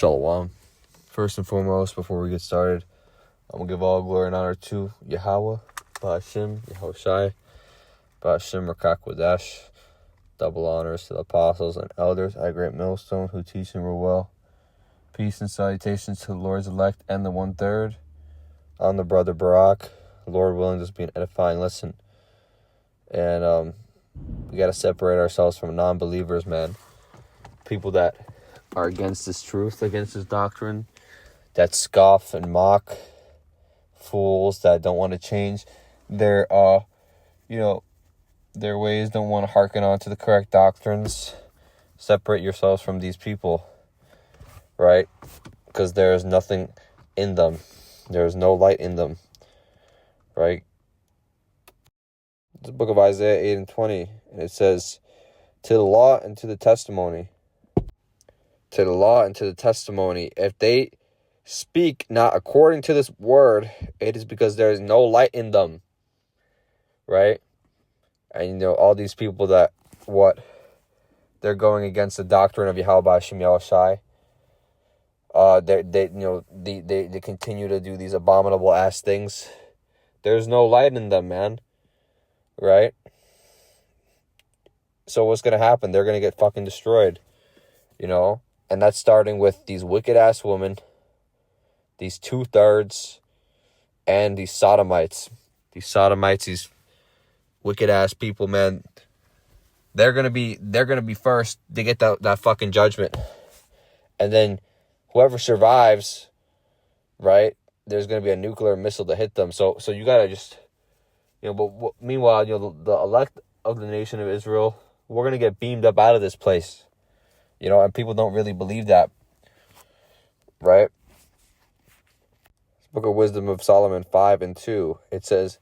Shalom. First and foremost, before we get started, I'm going to give all glory and honor to Yahweh, Ba'ashim, Yehoshai, Ba'ashim, Rakak Wadash. Double honors to the apostles and elders at Great Millstone who teach and rule well. Peace and salutations to the Lord's elect and the 1/3. I'm the brother Barak. Lord willing, this will be an edifying lesson. And we got to separate ourselves from non-believers, man. People that are against this truth, against this doctrine, that scoff and mock, fools that don't want to change their their ways, don't want to hearken on to the correct doctrines. Separate yourselves from these people, right? Because there is nothing in them. There is no light in them, right? The book of Isaiah 8:20, and it says, to the law and to the testimony. To the law and to the testimony. If they speak not according to this word, it is because there is no light in them, right? And all these people that they're going against the doctrine of Yahweh Ba'ashim Yahushai. They continue to do these abominable ass things. There's no light in them, man, right? So what's gonna happen? They're gonna get fucking destroyed, and that's starting with these wicked ass women, these 2/3, and these sodomites. These wicked ass people, man. They're gonna be first to get that fucking judgment, and then whoever survives, right? There's gonna be a nuclear missile to hit them. So you gotta just, meanwhile, the elect of the nation of Israel, we're gonna get beamed up out of this place, and people don't really believe that, right? Book of Wisdom of Solomon 5:2, it says,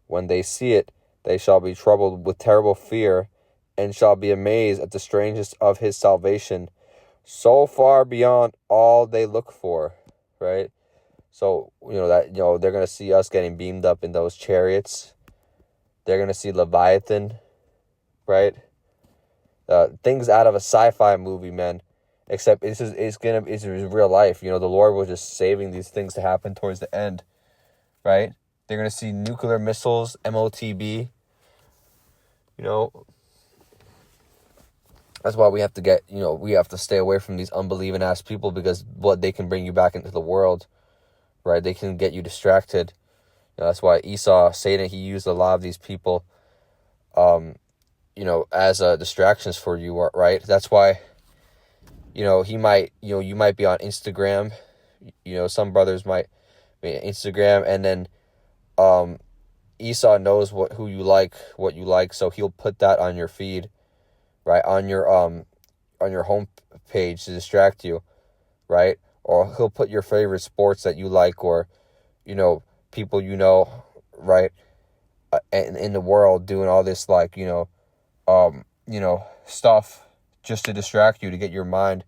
when they see it, they shall be troubled with terrible fear, and shall be amazed at the strangeness of his salvation, so far beyond all they look for, right? So, they're going to see us getting beamed up in those chariots. They're going to see Leviathan, right? Things out of a sci-fi movie, man. Except it's real life. The Lord was just saving these things to happen towards the end, right? They're going to see nuclear missiles, MOTB. That's why we have to we have to stay away from these unbelieving ass people, because they can bring you back into the world, right? They can get you distracted. That's why Satan, he used a lot of these people, as distractions for you, right? That's why, he might, you might be on Instagram, some brothers might be on Instagram, and then, Esau knows who you like, so he'll put that on your feed, right, on your home page to distract you, right? Or he'll put your favorite sports that you like, or people right, in the world doing all this stuff just to distract you, to get your mind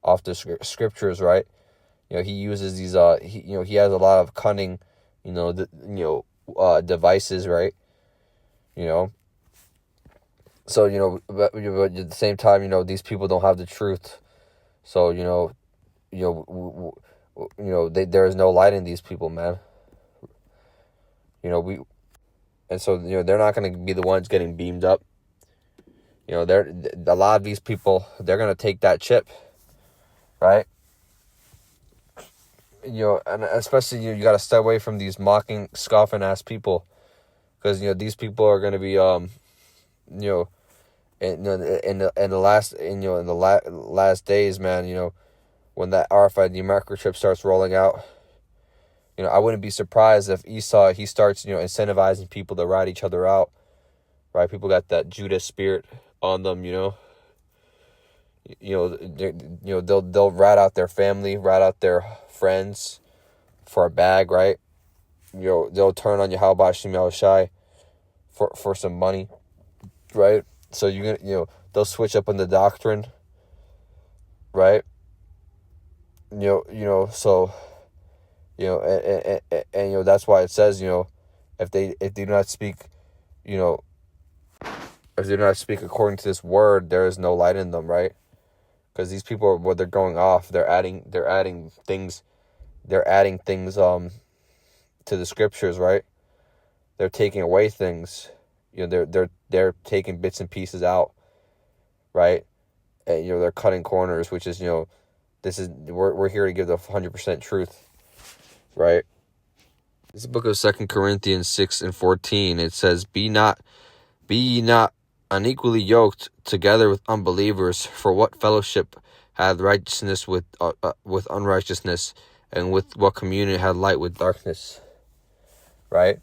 off the scriptures, right? He uses these he has a lot of cunning devices, right? So but at the same time, these people don't have the truth. So there is no light in these people, man. And so they're not going to be the ones getting beamed up. They're a lot of these people, they're going to take that chip, right? And especially you got to stay away from these mocking, scoffing ass people, because these people are going to be in the last days, man. When that RFID microchip starts rolling out, I wouldn't be surprised if Esau, he starts incentivizing people to ride each other out, right? People got that Judas spirit on them, they'll rat out their family, rat out their friends for a bag, right? They'll turn on Yahweh Ba'ashim Yahushai for some money, right? So they'll switch up on the doctrine, right? So and that's why it says, if they do not speak, if they do not speak according to this word, there is no light in them, right? Because these people, what they're going off, they're adding things to the scriptures, right? They're taking away things. They're taking bits and pieces out, right? And they're cutting corners, which is we're here to give the 100% truth, right? This is the book of 2 Corinthians 6:14. It says, Be ye not unequally yoked together with unbelievers, for what fellowship hath righteousness with unrighteousness, and with what communion hath light with darkness? Right?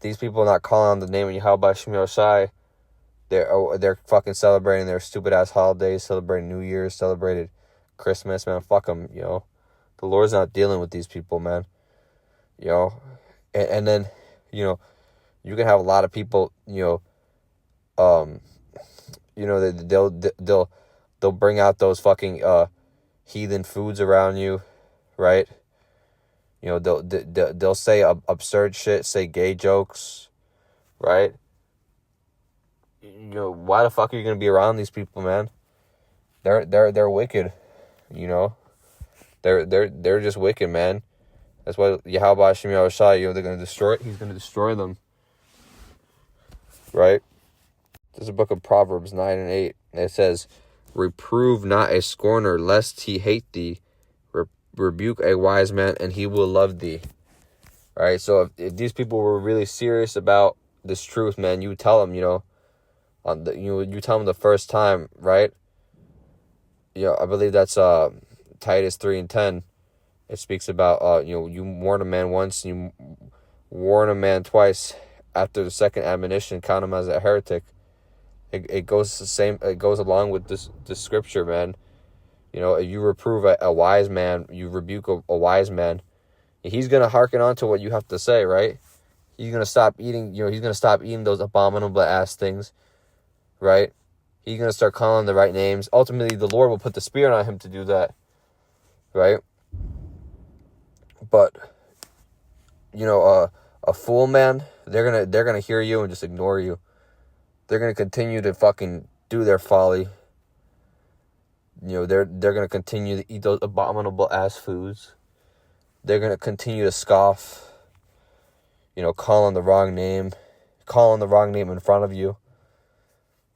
These people are not calling on the name of Yahweh Shem Yoshai. They're fucking celebrating their stupid ass holidays, celebrating New Year's, celebrated Christmas, man. Fuck them, The Lord's not dealing with these people, man. And then, you can have a lot of people, they'll bring out those fucking heathen foods around you, right? They'll say absurd shit, say gay jokes, right? Why the fuck are you gonna be around these people, man? They're wicked, They're just wicked, man. That's why Yahweh Shem Yahushai, they're gonna destroy it. He's gonna destroy them, right? There's a book of Proverbs 9:8, and it says, "Reprove not a scorner, lest he hate thee. Rebuke a wise man, and he will love thee." Right? So if these people were really serious about this truth, man, you tell them, you tell them the first time, right? I believe that's Titus 3:10. It speaks about you warn a man once, and you warn a man twice. After the second admonition, count him as a heretic. It goes the same. It goes along with this scripture, man. If you reprove a wise man, you rebuke a wise man, he's gonna hearken on to what you have to say, right? He's gonna stop eating. He's gonna stop eating those abominable ass things, right? He's gonna start calling the right names. Ultimately, the Lord will put the Spirit on him to do that, right? But a fool, man, they're gonna hear you and just ignore you. They're gonna continue to fucking do their folly. They're gonna continue to eat those abominable ass foods. They're gonna continue to scoff. Calling the wrong name in front of you,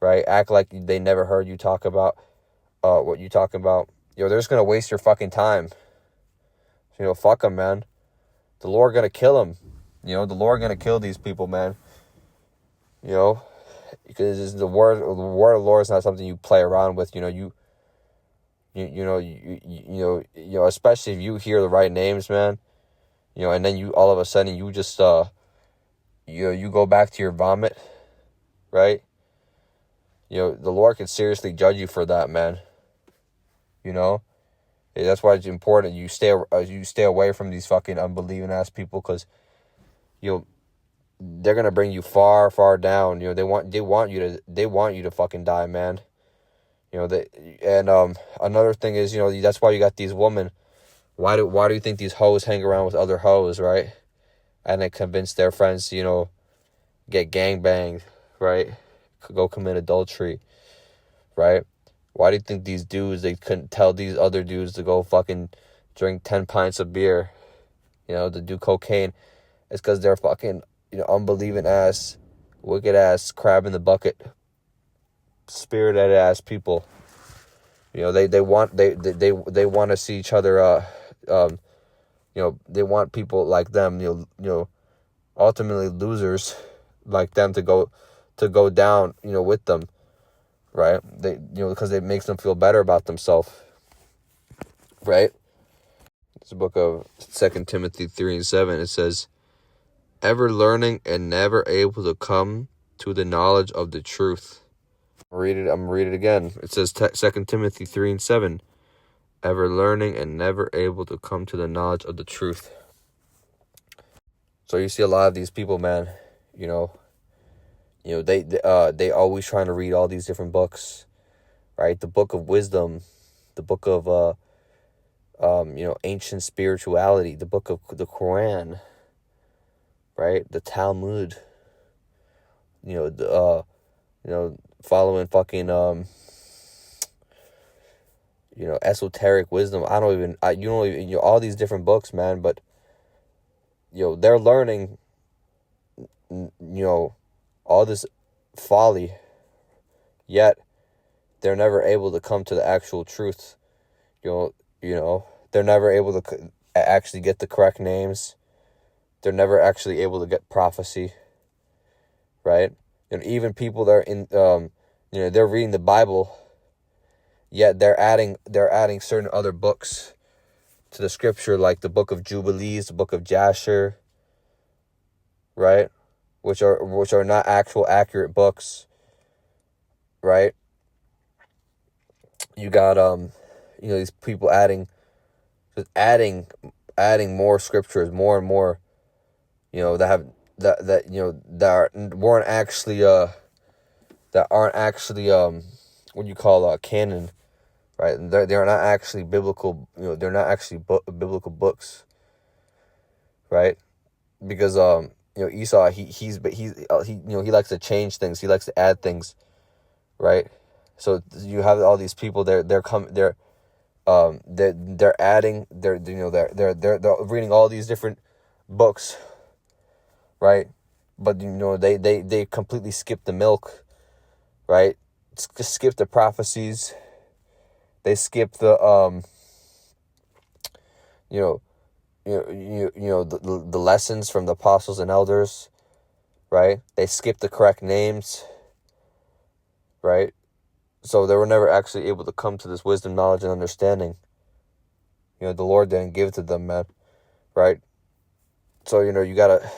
right? Act like they never heard you talk about what you talk about. They're just gonna waste your fucking time. Fuck them, man. The Lord gonna kill them. The Lord gonna kill these people, man. Because the word of the Lord is not something you play around with. Especially if you hear the right names, man. And then you all of a sudden you just you go back to your vomit, right? The Lord can seriously judge you for that, man. That's why it's important you stay away from these fucking unbelieving ass people, because they're gonna bring you far, far down. They want you to fucking die, man. Another thing is, that's why you got these women. Why do you think these hoes hang around with other hoes, right? And they convince their friends to, get gangbanged, right? Go commit adultery, right? Why do you think these dudes, they couldn't tell these other dudes to go fucking drink 10 pints of beer, to do cocaine? It's because they're fucking, unbelieving ass, wicked ass, crab in the bucket, spirited ass people. They want to see each other, they want people like them, ultimately losers like them to go down, with them, right? Because it makes them feel better about themselves, right? It's a book of 2 Timothy 3:7. It says, "Ever learning and never able to come to the knowledge of the truth." I'm gonna read it again. It says 2 Timothy 3:7. "Ever learning and never able to come to the knowledge of the truth." So you see a lot of these people, man, they always trying to read all these different books, right? The book of wisdom, the book of ancient spirituality, the book of the Quran, right? The Talmud, following fucking esoteric wisdom. You don't even, all these different books, man, but, they're learning, all this folly, yet they're never able to come to the actual truth. They're never able to actually get the correct names. They're never actually able to get prophecy, right? And even people that are in, they're reading the Bible, yet they're adding certain other books to the scripture, like the book of Jubilees, the book of Jasher, right? Which are not actual accurate books, right? You got these people adding more scriptures, more and more, that have that aren't actually what you call canon, right? They're not actually biblical. They're not actually biblical books, right? Because Esau, he likes to change things. He likes to add things, right? So you have all these people. They're adding. They're reading all these different books, right? But they completely skip the milk, right? Skip the prophecies. They skip the the lessons from the apostles and elders, right? They skip the correct names, right? So they were never actually able to come to this wisdom, knowledge, and understanding. The Lord didn't give it to them, man, right? So you gotta,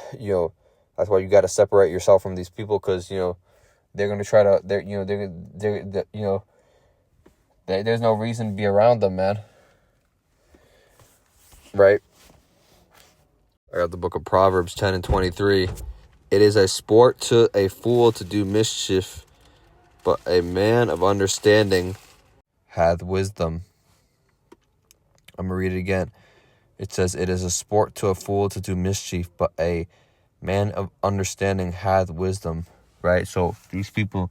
that's why you gotta separate yourself from these people, because they're gonna try to, there's no reason to be around them, man, right? I got the book of Proverbs 10 and 23. It is a sport to a fool to do mischief, but a man of understanding hath wisdom. I'm going to read it again. It says, it is a sport to a fool to do mischief, but a man of understanding hath wisdom, right? So these people,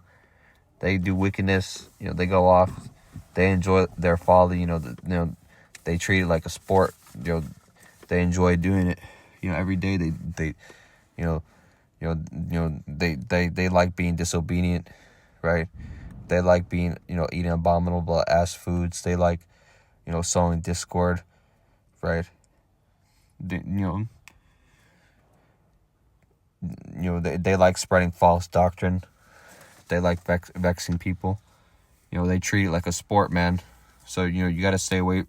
they do wickedness, they go off, they enjoy their folly, they treat it like a sport, they enjoy doing it, every day. They like being disobedient, right? They like being, eating abominable ass foods. They like, sowing discord, right? They like spreading false doctrine. They like vexing people. They treat it like a sport, man. So you got to stay away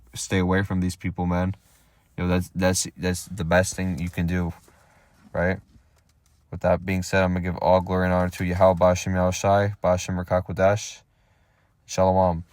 from these people, man. That's the best thing you can do, right? With that being said, I'm gonna give all glory and honor to Yahweh Ba'ashem Yahushai, Ba'ashem Rakakwadash. Shalom.